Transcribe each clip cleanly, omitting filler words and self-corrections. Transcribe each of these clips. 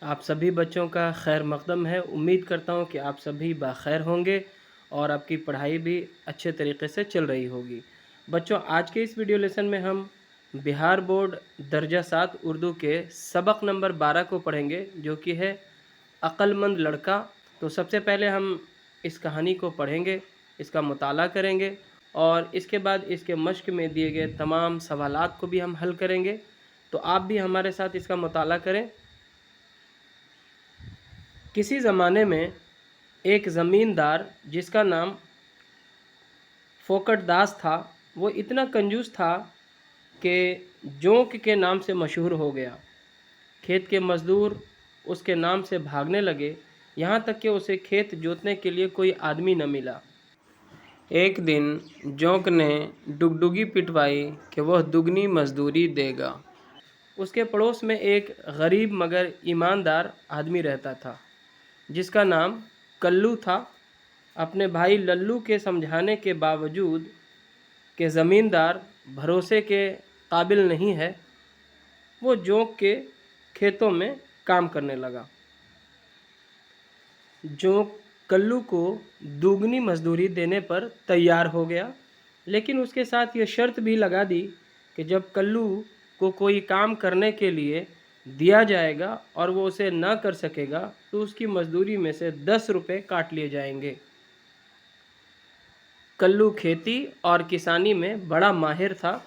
آپ سبھی بچوں کا خیر مقدم ہے۔ امید کرتا ہوں کہ آپ سبھی بخیر ہوں گے اور آپ کی پڑھائی بھی اچھے طریقے سے چل رہی ہوگی۔ بچوں، آج کے اس ویڈیو لیسن میں ہم بہار بورڈ درجہ 7 اردو کے سبق نمبر 12 کو پڑھیں گے، جو کہ ہے عقل مند لڑکا۔ تو سب سے پہلے ہم اس کہانی کو پڑھیں گے، اس کا مطالعہ کریں گے اور اس کے بعد اس کے مشق میں دیے گئے تمام سوالات کو بھی ہم حل کریں گے۔ تو آپ بھی ہمارے ساتھ اس کا مطالعہ کریں۔ کسی زمانے میں ایک زمیندار جس کا نام فوکٹ داس تھا، وہ اتنا کنجوس تھا کہ جونک کے نام سے مشہور ہو گیا۔ کھیت کے مزدور اس کے نام سے بھاگنے لگے، یہاں تک کہ اسے کھیت جوتنے کے لیے کوئی آدمی نہ ملا۔ ایک دن جونک نے ڈگڈگی پٹوائی کہ وہ دگنی مزدوری دے گا۔ اس کے پڑوس میں ایک غریب مگر ایماندار آدمی رہتا تھا جس کا نام کلو تھا۔ اپنے بھائی للو کے سمجھانے کے باوجود کہ زمیندار بھروسے کے قابل نہیں ہے، وہ جونک کے کھیتوں میں کام کرنے لگا۔ جونک کلو کو دوگنی مزدوری دینے پر تیار ہو گیا، لیکن اس کے ساتھ یہ شرط بھی لگا دی کہ جب کلو کو کوئی کام کرنے کے لیے دیا جائے گا اور وہ اسے نہ کر سکے گا تو اس کی مزدوری میں سے 10 روپے کاٹ لیے جائیں گے۔ کلو کھیتی اور کسانی میں بڑا ماہر تھا،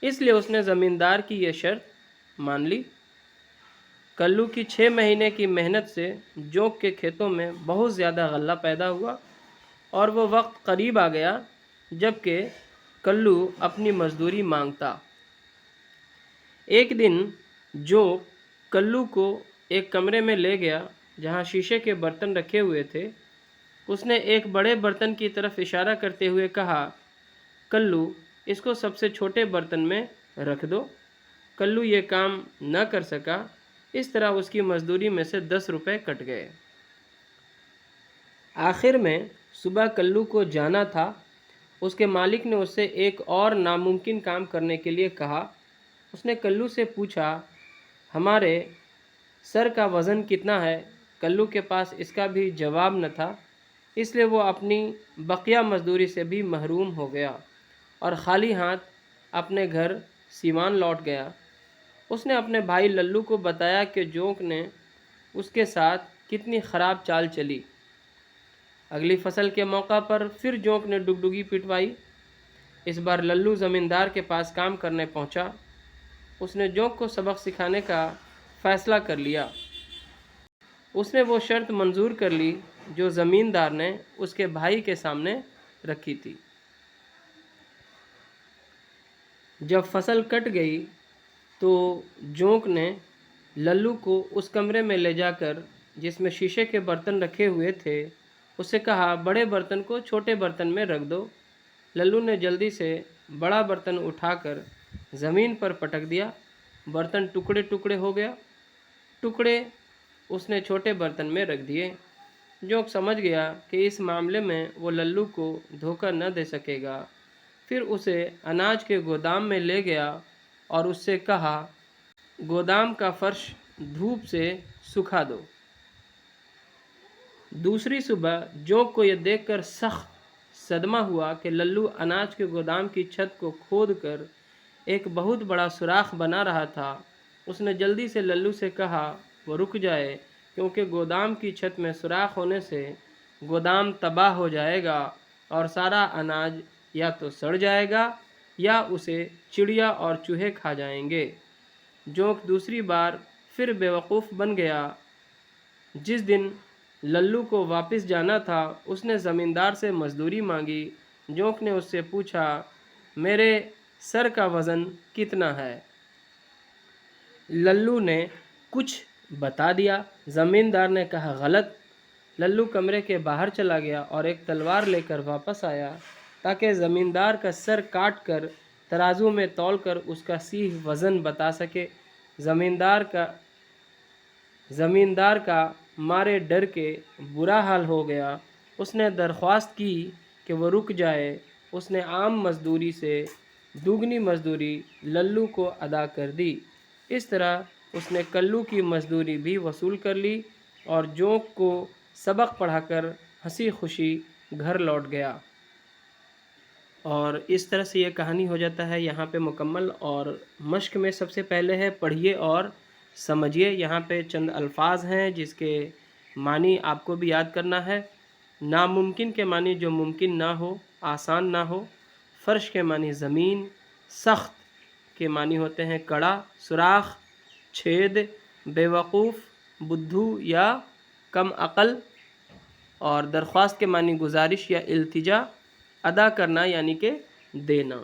اس لیے اس نے زمیندار کی یہ شرط مان لی۔ کلو کی 6 مہینے کی محنت سے جونک کے کھیتوں میں بہت زیادہ غلہ پیدا ہوا اور وہ وقت قریب آ گیا جب کہ کلو اپنی مزدوری مانگتا۔ ایک دن جونک کلو کو ایک کمرے میں لے گیا جہاں شیشے کے برتن رکھے ہوئے تھے۔ اس نے ایک بڑے برتن کی طرف اشارہ کرتے ہوئے کہا، کلو، اس کو سب سے چھوٹے برتن میں رکھ دو۔ کلو یہ کام نہ کر سکا، اس طرح اس کی مزدوری میں سے 10 روپے کٹ گئے۔ آخر میں صبح کلو کو جانا تھا۔ اس کے مالک نے اس سے ایک اور ناممکن کام کرنے کے لیے کہا۔ اس نے کلو سے پوچھا، ہمارے سر کا وزن کتنا ہے؟ کلو کے پاس اس کا بھی جواب نہ تھا، اس لیے وہ اپنی بقیہ مزدوری سے بھی محروم ہو گیا اور خالی ہاتھ اپنے گھر سیوان لوٹ گیا۔ اس نے اپنے بھائی للو کو بتایا کہ جونک نے اس کے ساتھ کتنی خراب چال چلی۔ اگلی فصل کے موقع پر پھر جونک نے ڈگڈگی پٹوائی۔ اس بار للو زمیندار کے پاس کام کرنے پہنچا۔ اس نے جونک کو سبق سکھانے کا فیصلہ کر لیا۔ اس نے وہ شرط منظور کر لی جو زمیندار نے اس کے بھائی کے سامنے رکھی تھی۔ جب فصل کٹ گئی تو جونک نے للو کو اس کمرے میں لے جا کر جس میں شیشے کے برتن رکھے ہوئے تھے اس سے کہا، بڑے برتن کو چھوٹے برتن میں رکھ دو۔ للو نے جلدی سے بڑا برتن اٹھا کر زمین پر پٹک دیا۔ برتن ٹکڑے ٹکڑے ہو گیا۔ ٹکڑے اس نے چھوٹے برتن میں رکھ دیے۔ جونک سمجھ گیا کہ اس معاملے میں وہ للو کو دھوکہ نہ دے سکے گا۔ پھر اسے اناج کے گودام میں لے گیا اور اس سے کہا، گودام کا فرش دھوپ سے سکھا دو۔ دوسری صبح جونک کو یہ دیکھ کر سخت صدمہ ہوا کہ للو اناج کے گودام کی چھت کو کھود کر ایک بہت بڑا سوراخ بنا رہا تھا۔ اس نے جلدی سے للو سے کہا وہ رک جائے، کیونکہ گودام کی چھت میں سوراخ ہونے سے گودام تباہ ہو جائے گا اور سارا اناج یا تو سڑ جائے گا یا اسے چڑیا اور چوہے کھا جائیں گے۔ جونک دوسری بار پھر بیوقوف بن گیا۔ جس دن للو کو واپس جانا تھا اس نے زمیندار سے مزدوری مانگی۔ جونک نے اس سے پوچھا، میرے سر کا وزن کتنا ہے؟ للو نے کچھ بتا دیا۔ زمیندار نے کہا، غلط۔ للو کمرے کے باہر چلا گیا اور ایک تلوار لے کر واپس آیا تاکہ زمیندار کا سر کاٹ کر ترازو میں تول کر اس کا صحیح وزن بتا سکے۔ زمیندار کا مارے ڈر کے برا حال ہو گیا۔ اس نے درخواست کی کہ وہ رک جائے۔ اس نے عام مزدوری سے دوگنی مزدوری للو کو ادا کر دی۔ اس طرح اس نے کلو کی مزدوری بھی وصول کر لی اور جونک کو سبق پڑھا کر ہنسی خوشی گھر لوٹ گیا۔ اور اس طرح سے یہ کہانی ہو جاتا ہے یہاں پہ مکمل۔ اور مشق میں سب سے پہلے ہے پڑھیے اور سمجھیے۔ یہاں پہ چند الفاظ ہیں جس کے معنی آپ کو بھی یاد کرنا ہے۔ ناممکن کے معنی جو ممکن نہ ہو، آسان نہ ہو۔ فرش کے معنی زمین۔ سخت کے معنی ہوتے ہیں کڑا، سوراخ، چھید، بیوقوف، بدھو یا کم عقل۔ اور درخواست کے معنی گزارش یا التجا، ادا کرنا یعنی کہ دینا،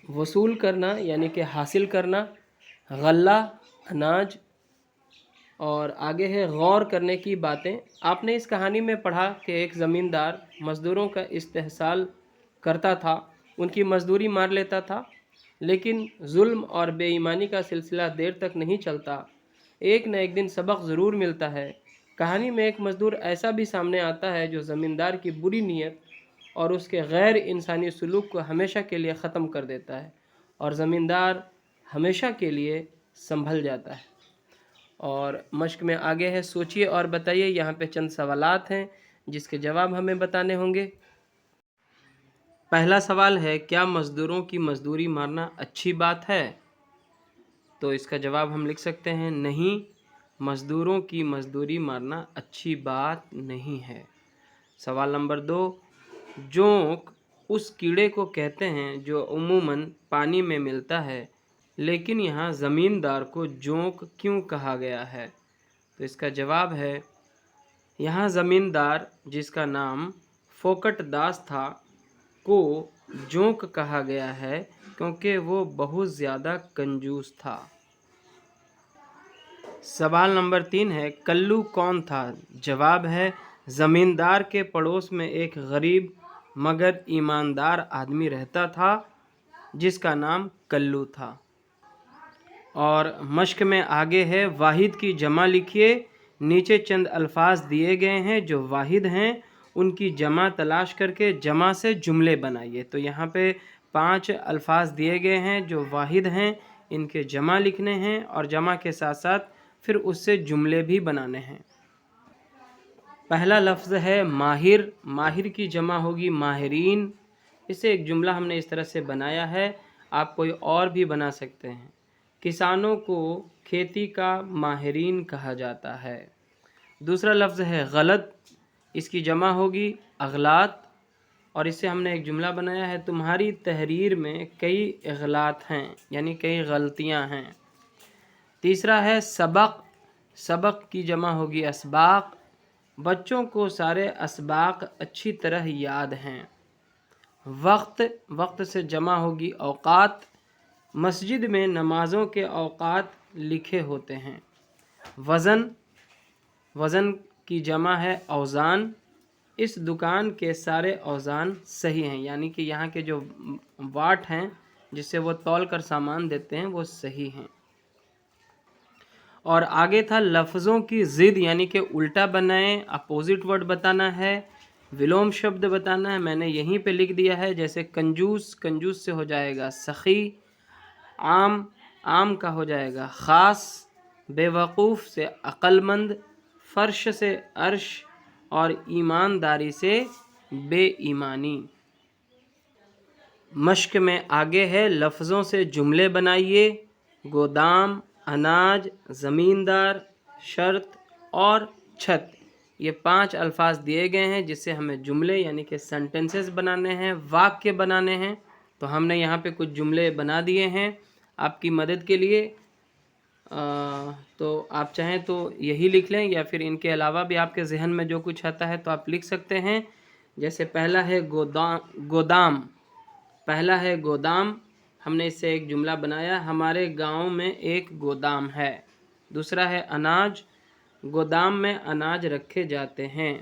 وصول کرنا یعنی کہ حاصل کرنا، غلہ اناج۔ اور آگے ہے غور کرنے کی باتیں۔ آپ نے اس کہانی میں پڑھا کہ ایک زمیندار مزدوروں کا استحصال کرتا تھا، ان کی مزدوری مار لیتا تھا، لیکن ظلم اور بے ایمانی کا سلسلہ دیر تک نہیں چلتا، ایک نہ ایک دن سبق ضرور ملتا ہے۔ کہانی میں ایک مزدور ایسا بھی سامنے آتا ہے جو زمیندار کی بری نیت اور اس کے غیر انسانی سلوک کو ہمیشہ کے لیے ختم کر دیتا ہے، اور زمیندار ہمیشہ کے لیے سنبھل جاتا ہے۔ اور مشق میں آگے ہے سوچئے اور بتائیے۔ یہاں پہ چند سوالات ہیں جس کے جواب ہمیں بتانے ہوں گے۔ پہلا سوال ہے، کیا مزدوروں کی مزدوری مارنا اچھی بات ہے؟ تو اس کا جواب ہم لکھ سکتے ہیں، نہیں، مزدوروں کی مزدوری مارنا اچھی بات نہیں ہے۔ سوال نمبر 2، جونک اس کیڑے کو کہتے ہیں جو عموماً پانی میں ملتا ہے، لیکن یہاں زمیندار کو جونک کیوں کہا گیا ہے؟ تو اس کا جواب ہے، یہاں زمیندار جس کا نام فوکٹ داس تھا کو جونک کہا گیا ہے کیونکہ وہ بہت زیادہ کنجوس تھا۔ سوال نمبر 3 ہے، کلو کون تھا؟ جواب ہے، زمیندار کے پڑوس میں ایک غریب مگر ایماندار آدمی رہتا تھا جس کا نام کلو تھا۔ اور مشق میں آگے ہے، واحد کی جمع لکھیے۔ نیچے چند الفاظ دیے گئے ہیں جو واحد ہیں، ان کی جمع تلاش کر کے جمع سے جملے بنائیے۔ تو یہاں پہ 5 الفاظ دیے گئے ہیں جو واحد ہیں، ان کے جمع لکھنے ہیں اور جمع کے ساتھ ساتھ پھر اس سے جملے بھی بنانے ہیں۔ پہلا لفظ ہے ماہر۔ ماہر کی جمع ہوگی ماہرین۔ اسے ایک جملہ ہم نے اس طرح سے بنایا ہے، آپ کوئی اور بھی بنا سکتے ہیں۔ کسانوں کو کھیتی کا ماہرین کہا جاتا ہے۔ دوسرا لفظ ہے غلط۔ اس کی جمع ہوگی اغلاط، اور اس سے ہم نے ایک جملہ بنایا ہے، تمہاری تحریر میں کئی اغلاط ہیں، یعنی کئی غلطیاں ہیں۔ تیسرا ہے سبق۔ سبق کی جمع ہوگی اسباق۔ بچوں کو سارے اسباق اچھی طرح یاد ہیں۔ وقت۔ وقت سے جمع ہوگی اوقات۔ مسجد میں نمازوں کے اوقات لکھے ہوتے ہیں۔ وزن۔ وزن کی جمع ہے اوزان۔ اس دکان کے سارے اوزان صحیح ہیں، یعنی کہ یہاں کے جو واٹ ہیں جس سے وہ تول کر سامان دیتے ہیں وہ صحیح ہیں۔ اور آگے تھا لفظوں کی ضد، یعنی کہ الٹا بنائیں، اپوزٹ ورڈ بتانا ہے، ولوم شبد بتانا ہے۔ میں نے یہیں پہ لکھ دیا ہے، جیسے کنجوس، کنجوس سے ہو جائے گا سخی۔ عام، عام کا ہو جائے گا خاص۔ بے وقوف سے عقل مند۔ فرش سے عرش، اور ایمانداری سے بے ایمانی۔ مشق میں آگے ہے لفظوں سے جملے بنائیے۔ گودام، اناج، زمیندار، شرط اور چھت، یہ 5 الفاظ دیے گئے ہیں جس سے ہمیں جملے یعنی کہ سینٹنسز بنانے ہیں، واقع بنانے ہیں۔ تو ہم نے یہاں پہ کچھ جملے بنا دیے ہیں آپ کی مدد کے لیے۔ تو آپ چاہیں تو یہی لکھ لیں، یا پھر ان کے علاوہ بھی آپ کے ذہن میں جو کچھ آتا ہے تو آپ لکھ سکتے ہیں۔ جیسے پہلا ہے گودام۔ پہلا ہے گودام، ہم نے اس سے ایک جملہ بنایا، ہمارے گاؤں میں ایک گودام ہے۔ دوسرا ہے اناج، گودام میں اناج رکھے جاتے ہیں۔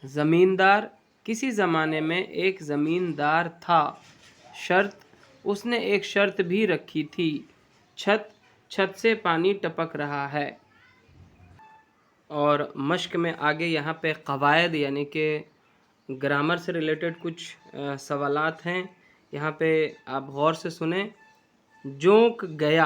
زمیندار، کسی زمانے میں ایک زمیندار تھا۔ شرط، اس نے ایک شرط بھی رکھی تھی۔ چھت، چھت سے پانی ٹپک رہا ہے۔ اور مشق میں آگے یہاں پہ قواعد یعنی کہ گرامر سے ریلیٹڈ کچھ سوالات ہیں، یہاں پہ آپ غور سے سنیں۔ جونک گیا،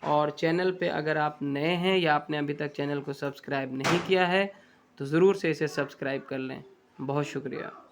اور چینل پہ اگر آپ نئے ہیں یا آپ نے ابھی تک چینل کو سبسکرائب نہیں کیا ہے تو ضرور سے اسے سبسکرائب کر لیں. بہت شکریہ.